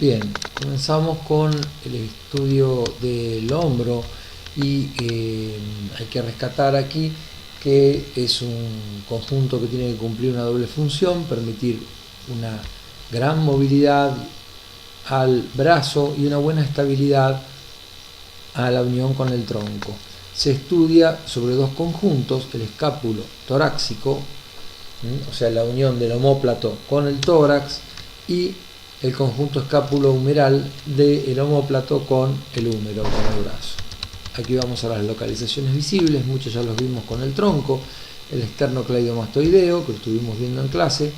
Bien, comenzamos con el estudio del hombro y hay que rescatar aquí que es un conjunto que tiene que cumplir una doble función, permitir una gran movilidad al brazo y una buena estabilidad a la unión con el tronco. Se estudia sobre dos conjuntos, el escápulo torácico, o sea, la unión del omóplato con el tórax, y el conjunto escápulo-humeral del omóplato con el húmero, con el brazo. Aquí vamos a las localizaciones visibles, muchos ya los vimos con el tronco, el esternocleidomastoideo, que lo estuvimos viendo en clase,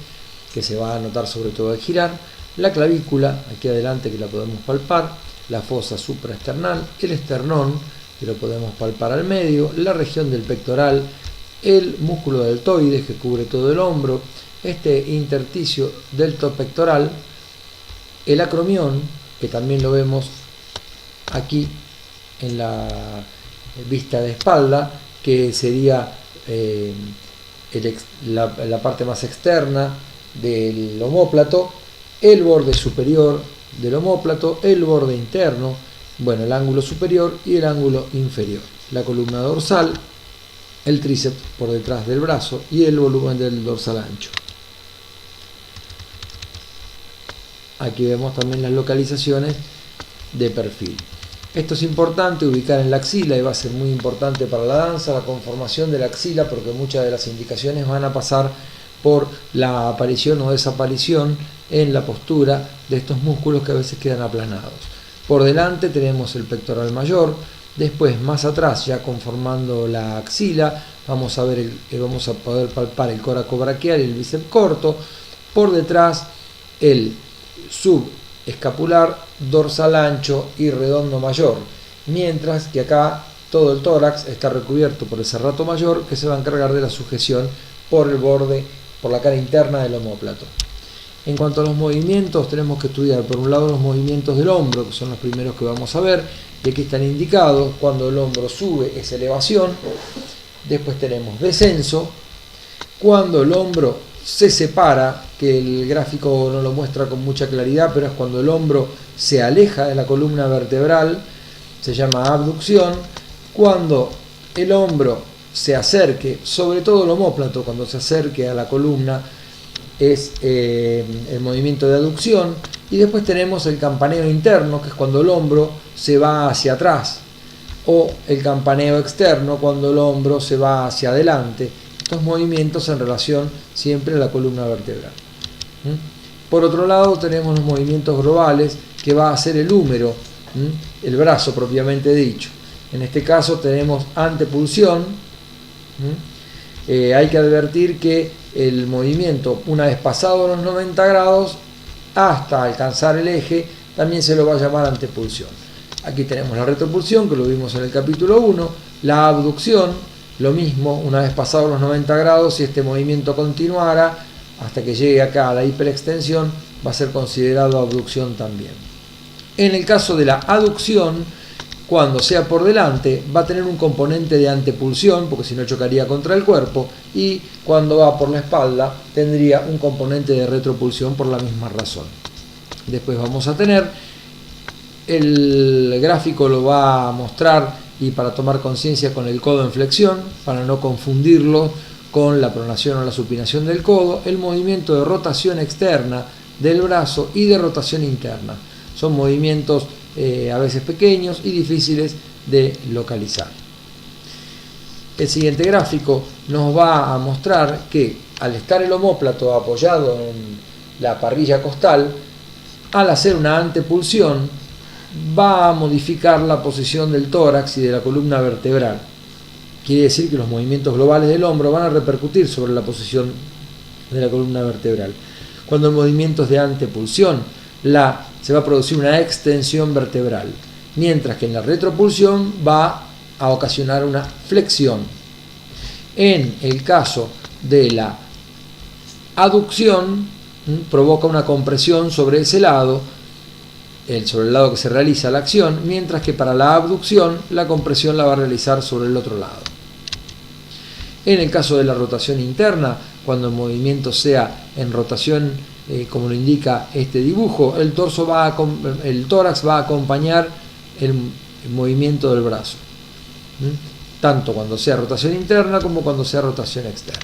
que se va a notar sobre todo al girar, la clavícula, aquí adelante que la podemos palpar, la fosa supraesternal, el esternón, que lo podemos palpar al medio, la región del pectoral, el músculo deltoides que cubre todo el hombro, este intersticio deltopectoral, el acromión, que también lo vemos aquí en la vista de espalda, que sería la parte más externa del omóplato, el borde superior del omóplato, el borde interno, bueno, el ángulo superior y el ángulo inferior, la columna dorsal, el tríceps por detrás del brazo y el volumen del dorsal ancho. Aquí vemos también las localizaciones de perfil. Esto es importante ubicar en la axila y va a ser muy importante para la danza, la conformación de la axila, porque muchas de las indicaciones van a pasar por la aparición o desaparición en la postura de estos músculos que a veces quedan aplanados. Por delante tenemos el pectoral mayor, después más atrás, ya conformando la axila, vamos a poder palpar el coracobraquial y el bíceps corto. Por detrás el subescapular, dorsal ancho y redondo mayor, mientras que acá todo el tórax está recubierto por el serrato mayor, que se va a encargar de la sujeción por el borde, por la cara interna del omóplato. En cuanto a los movimientos, tenemos que estudiar por un lado los movimientos del hombro, que son los primeros que vamos a ver, y aquí están indicados. Cuando el hombro sube es elevación, después tenemos descenso, cuando el hombro se separa, que el gráfico no lo muestra con mucha claridad, pero es cuando el hombro se aleja de la columna vertebral, se llama abducción. Cuando el hombro se acerque, sobre todo el omóplato, cuando se acerque a la columna, es el movimiento de aducción. Y después tenemos el campaneo interno, que es cuando el hombro se va hacia atrás, o el campaneo externo, cuando el hombro se va hacia adelante. Estos movimientos en relación siempre a la columna vertebral. Por otro lado tenemos los movimientos globales, que va a ser el húmero, el brazo propiamente dicho. En este caso tenemos antepulsión. Hay que advertir que el movimiento, una vez pasado los 90 grados hasta alcanzar el eje, también se lo va a llamar antepulsión. Aquí tenemos la retropulsión, que lo vimos en el capítulo 1, la abducción, lo mismo, una vez pasados los 90 grados, si este movimiento continuara hasta que llegue acá a la hiperextensión, va a ser considerado abducción también. En el caso de la aducción, cuando sea por delante, va a tener un componente de antepulsión, porque si no chocaría contra el cuerpo, y cuando va por la espalda, tendría un componente de retropulsión por la misma razón. Después vamos a tener, el gráfico lo va a mostrar, y para tomar conciencia con el codo en flexión, para no confundirlo con la pronación o la supinación del codo, el movimiento de rotación externa del brazo y de rotación interna. Son movimientos a veces pequeños y difíciles de localizar. El siguiente gráfico nos va a mostrar que al estar el omóplato apoyado en la parrilla costal, al hacer una antepulsión, va a modificar la posición del tórax y de la columna vertebral. Quiere decir que los movimientos globales del hombro van a repercutir sobre la posición de la columna vertebral. Cuando el movimiento es de antepulsión, se va a producir una extensión vertebral, mientras que en la retropulsión va a ocasionar una flexión. En el caso de la aducción, provoca una compresión sobre ese lado, sobre el lado que se realiza la acción, mientras que para la abducción la compresión la va a realizar sobre el otro lado. En el caso de la rotación interna, cuando el movimiento sea en rotación como lo indica este dibujo. El tórax va a acompañar el movimiento del brazo, tanto cuando sea rotación interna como cuando sea rotación externa.